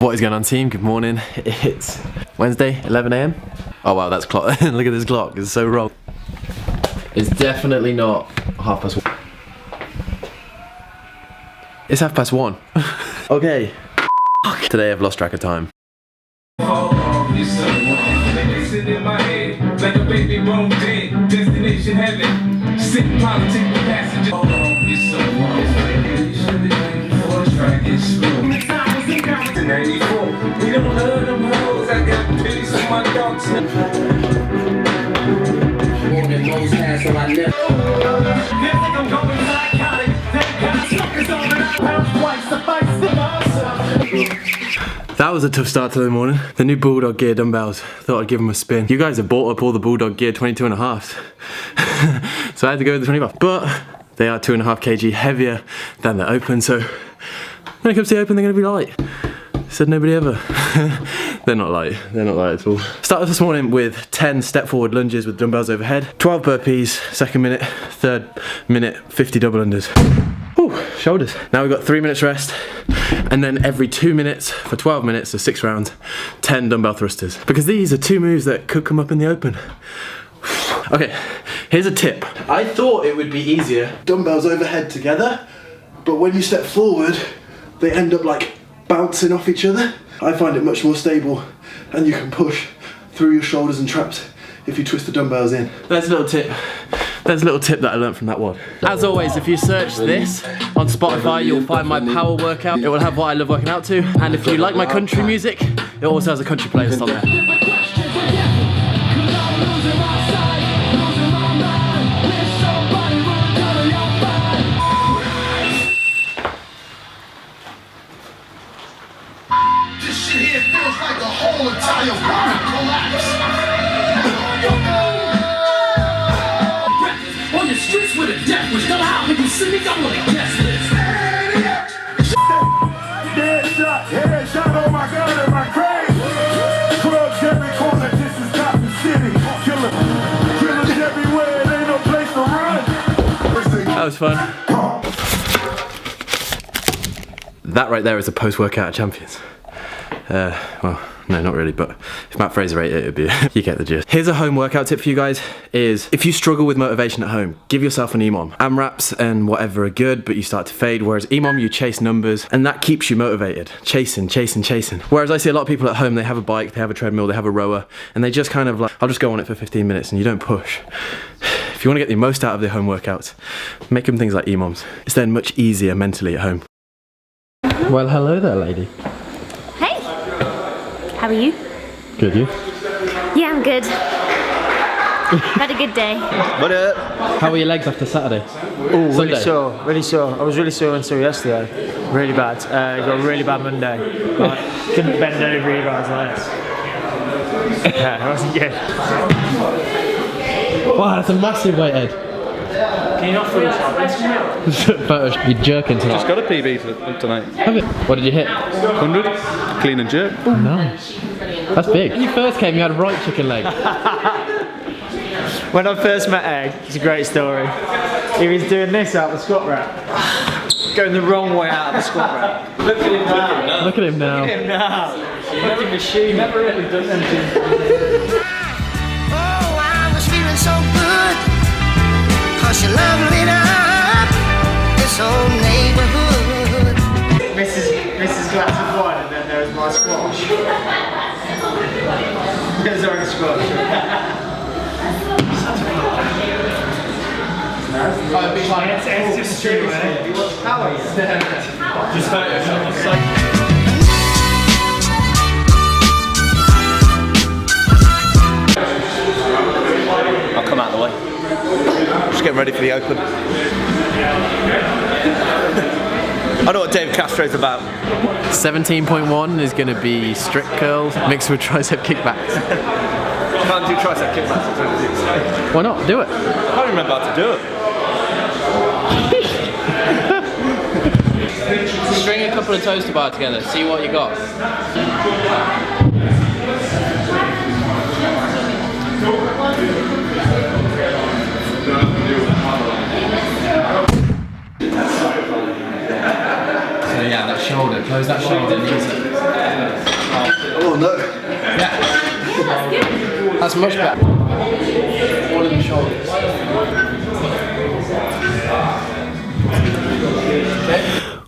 What is going on, team? Good morning. It's Wednesday, 11 AM. Oh wow, that's clock. Look at this clock, it's so wrong. It's definitely not 1:30. It's 1:30. Okay. Today I've lost track of time. That was a tough start to the morning. The new Bulldog gear dumbbells, thought I'd give them a spin. You guys have bought up all the Bulldog gear 22.5s. So I had to go with the 25, but they are 2.5 kg heavier than the open, so when it comes to the open, they're gonna be light. Said nobody ever. They're not light at all. Started this morning with 10 step forward lunges with dumbbells overhead, 12 burpees, second minute, third minute, 50 double unders. Ooh, shoulders. Now we've got 3 minutes rest, and then every 2 minutes for 12 minutes, so 6 rounds, 10 dumbbell thrusters. Because these are 2 moves that could come up in the open. Okay, here's a tip. I thought it would be easier, dumbbells overhead together, but when you step forward, they end up like bouncing off each other. I find it much more stable, and you can push through your shoulders and traps if you twist the dumbbells in. There's a little tip. There's a little tip that I learned from that one. As always, if you search this on Spotify, you'll find my power workout. It will have what I love working out to. And if you like my country music, it also has a country playlist on there. This shit here feels like the whole entire world collapsed. On the streets with a death wish, don't how people see me, I'm gonna guess this. Headshot on my gun and my grave. Clubs every corner, this is Gotham City. Killers everywhere, it ain't no place to run. That was fun. That right there is a post-workout champions. Well, no, not really, but if Matt Fraser ate it, it'd be, you get the gist. Here's a home workout tip for you guys, is if you struggle with motivation at home, give yourself an EMOM. AMRAPs and whatever are good, but you start to fade, whereas EMOM, you chase numbers, and that keeps you motivated. Chasing. Whereas I see a lot of people at home, they have a bike, they have a treadmill, they have a rower, and they just kind of like, I'll just go on it for 15 minutes, and you don't push. If you want to get the most out of the home workouts, make them things like EMOMs. It's then much easier mentally at home. Well, hello there, lady. Hey! How are you? Good, you? Yeah, I'm good. Had a good day. What up? How were your legs after Saturday? Oh, really sore. I was really sore until yesterday. Really bad. Got a really bad Monday. Like, couldn't bend over you guys like this. Yeah, it wasn't good. Wow, that's a massive weight, Ed. Can you not Photos, you're jerking tonight. Just got a PB tonight. Have it? What did you hit? 100, clean and jerk. Oh, nice. That's big. When you first came, you had a right chicken leg. When I first met Egg, it's a great story. He was doing this out of the squat rack. Going the wrong way out of the squat rack. Look at him now. Look at him now. Look at him now. Fucking machine. Never really done anything. Oh, I was feeling so good. Cause you leveled up this whole neighborhood. Mrs. Glass of wine, and then there's my squash. There's our squash. It's just true, man. How are you? Just Photoshop. I'll come out of the way. Just getting ready for the open. I know what Dave Castro's about. 17.1 is going to be strict curls mixed with tricep kickbacks. Can't do tricep kickbacks. Why not? Do it. I can't remember how to do it. String a couple of toaster bar together, see what you got. So yeah, that shoulder, close that shoulder. Oh no. That's much better. All in the shoulders.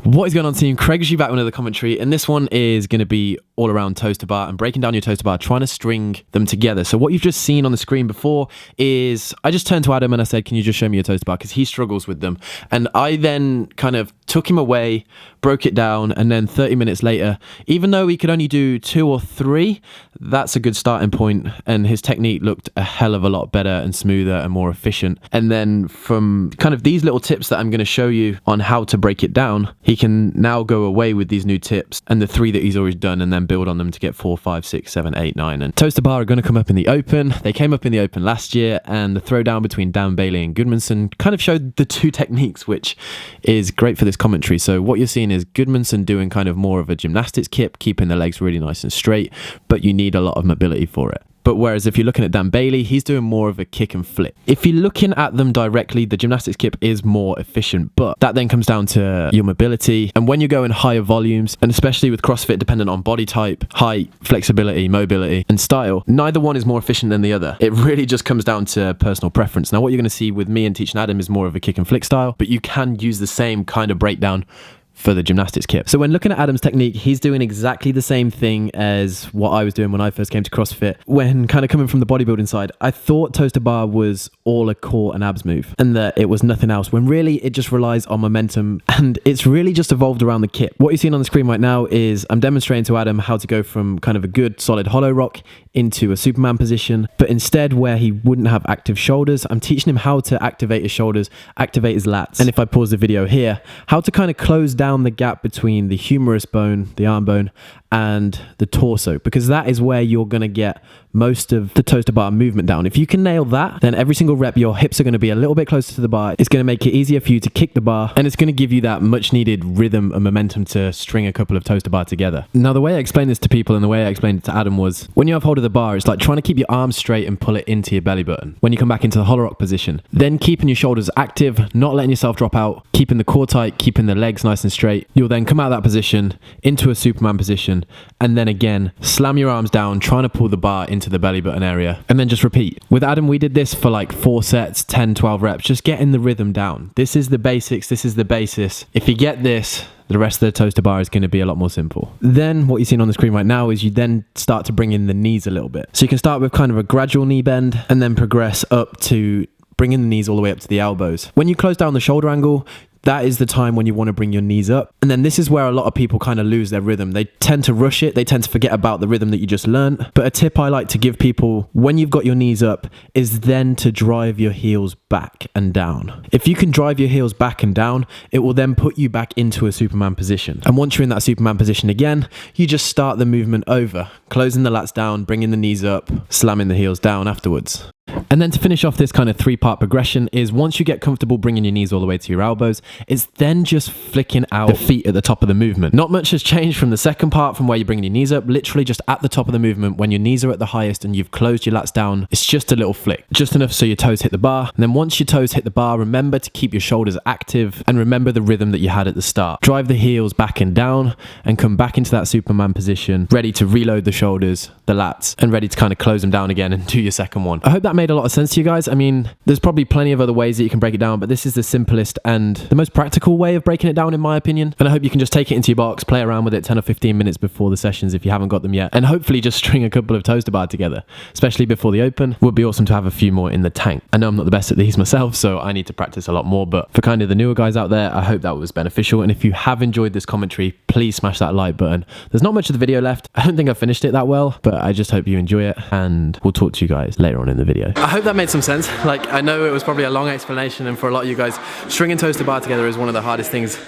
What is going on, team? Craig is you back with another commentary, and this one is going to be all around toaster bar and breaking down your toaster bar, trying to string them together. So what you've just seen on the screen before is I just turned to Adam and I said, can you just show me your toaster bar? Because he struggles with them. And I then kind of took him away, broke it down, and then 30 minutes later, even though he could only do 2 or 3, that's a good starting point, and his technique looked a hell of a lot better and smoother and more efficient. And then from kind of these little tips that I'm going to show you on how to break it down, he can now go away with these new tips and the 3 that he's already done, and then build on them to get 4, 5, 6, 7, 8, 9. And toaster bar are going to come up in the open. They came up in the open last year, and the throwdown between Dan Bailey and Goodmanson kind of showed the 2 techniques, which is great for this commentary. So what you're seeing is Goodmanson doing kind of more of a gymnastics kip, keeping the legs really nice and straight, but you need a lot of mobility for it. But whereas if you're looking at Dan Bailey, he's doing more of a kick and flip. If you're looking at them directly, the gymnastics kip is more efficient, but that then comes down to your mobility. And when you go in higher volumes, and especially with CrossFit, dependent on body type, height, flexibility, mobility, and style, neither one is more efficient than the other. It really just comes down to personal preference. Now, what you're going to see with me and teaching Adam is more of a kick and flick style, but you can use the same kind of breakdown for the gymnastics kip. So when looking at Adam's technique, he's doing exactly the same thing as what I was doing when I first came to CrossFit. When kind of coming from the bodybuilding side, I thought toaster bar was all a core and abs move, and that it was nothing else, when really it just relies on momentum, and it's really just evolved around the kip. What you're seeing on the screen right now is I'm demonstrating to Adam how to go from kind of a good solid hollow rock into a Superman position, but instead where he wouldn't have active shoulders, I'm teaching him how to activate his shoulders, activate his lats, and if I pause the video here, how to kind of close down the gap between the humerus bone, the arm bone, and the torso, because that is where you're going to get most of the toaster bar movement down. If you can nail that, then every single rep your hips are going to be a little bit closer to the bar. It's going to make it easier for you to kick the bar, and it's going to give you that much needed rhythm and momentum to string a couple of toaster bar together. Now, the way I explained this to people and the way I explained it to Adam was, when you have hold of the bar, it's like trying to keep your arms straight and pull it into your belly button. When you come back into the hollow rock position, then keeping your shoulders active, not letting yourself drop out, keeping the core tight, keeping the legs nice and straight. You'll then come out of that position into a Superman position, and then again slam your arms down, trying to pull the bar into the belly button area, and then just repeat. With Adam, we did this for like 4 sets, 10, 12 reps, just getting the rhythm down. This is the basics, this is the basis. If you get this, the rest of the toaster bar is going to be a lot more simple. Then what you're seeing on the screen right now is you then start to bring in the knees a little bit. So you can start with kind of a gradual knee bend and then progress up to bringing the knees all the way up to the elbows. When you close down the shoulder angle, that is the time when you want to bring your knees up. And then this is where a lot of people kind of lose their rhythm. They tend to rush it. They tend to forget about the rhythm that you just learned. But a tip I like to give people when you've got your knees up is then to drive your heels back and down. If you can drive your heels back and down, it will then put you back into a Superman position. And once you're in that Superman position again, you just start the movement over, closing the lats down, bringing the knees up, slamming the heels down afterwards. And then to finish off this kind of 3-part progression is once you get comfortable bringing your knees all the way to your elbows, it's then just flicking out the feet at the top of the movement. Not much has changed from the second part, from where you're bringing your knees up, literally just at the top of the movement when your knees are at the highest and you've closed your lats down. It's just a little flick, just enough so your toes hit the bar. And then once your toes hit the bar, remember to keep your shoulders active and remember the rhythm that you had at the start. Drive the heels back and down and come back into that Superman position, ready to reload the shoulders, the lats, and ready to kind of close them down again and do your second one. I hope that made a lot of sense to you guys. I mean, there's probably plenty of other ways that you can break it down, but this is the simplest and the most practical way of breaking it down, in my opinion. And I hope you can just take it into your box, play around with it 10 or 15 minutes before the sessions if you haven't got them yet, and hopefully just string a couple of toaster bar together, especially before the open. Would be awesome to have a few more in the tank. I know I'm not the best at these myself, so I need to practice a lot more, but for kind of the newer guys out there, I hope that was beneficial. And if you have enjoyed this commentary, please smash that like button. There's not much of the video left. I don't think I finished it that well, but I just hope you enjoy it, and we'll talk to you guys later on in the video. I hope that made some sense. Like, I know it was probably a long explanation, and for a lot of you guys, stringing toaster bar together is one of the hardest things.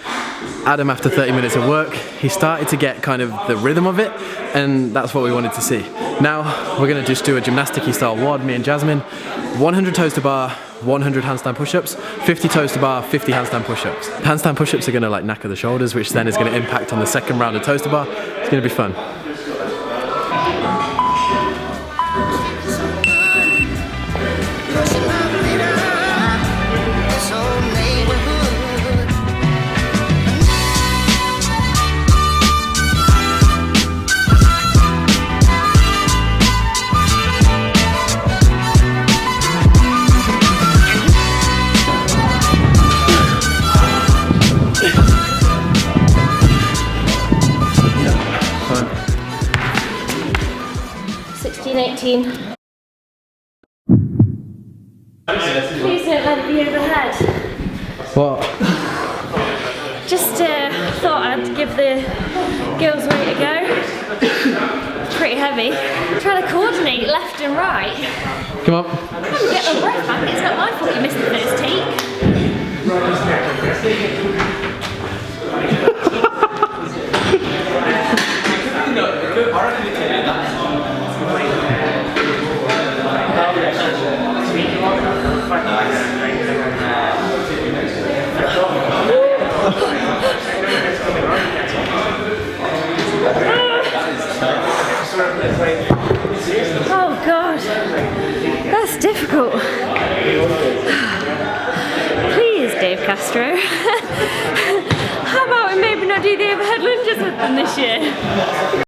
Adam, after 30 minutes of work, he started to get kind of the rhythm of it, and that's what we wanted to see. Now, we're gonna just do a gymnastic-y style WOD, me and Jasmine. 100 toaster bar, 100 handstand push-ups, 50 toaster bar, 50 handstand push-ups. Handstand push-ups are gonna like knacker the shoulders, which then is gonna impact on the second round of toaster bar. It's gonna be fun. 18. Please don't let it be overhead. What? Just thought I'd give the girls a way to go. Pretty heavy. Trying to coordinate left and right. Come on. I'm getting my breath back. It's not my fault you missed the first take. Oh God, that's difficult. Please, Dave Castro. How about we maybe not do the overhead lunges with them this year?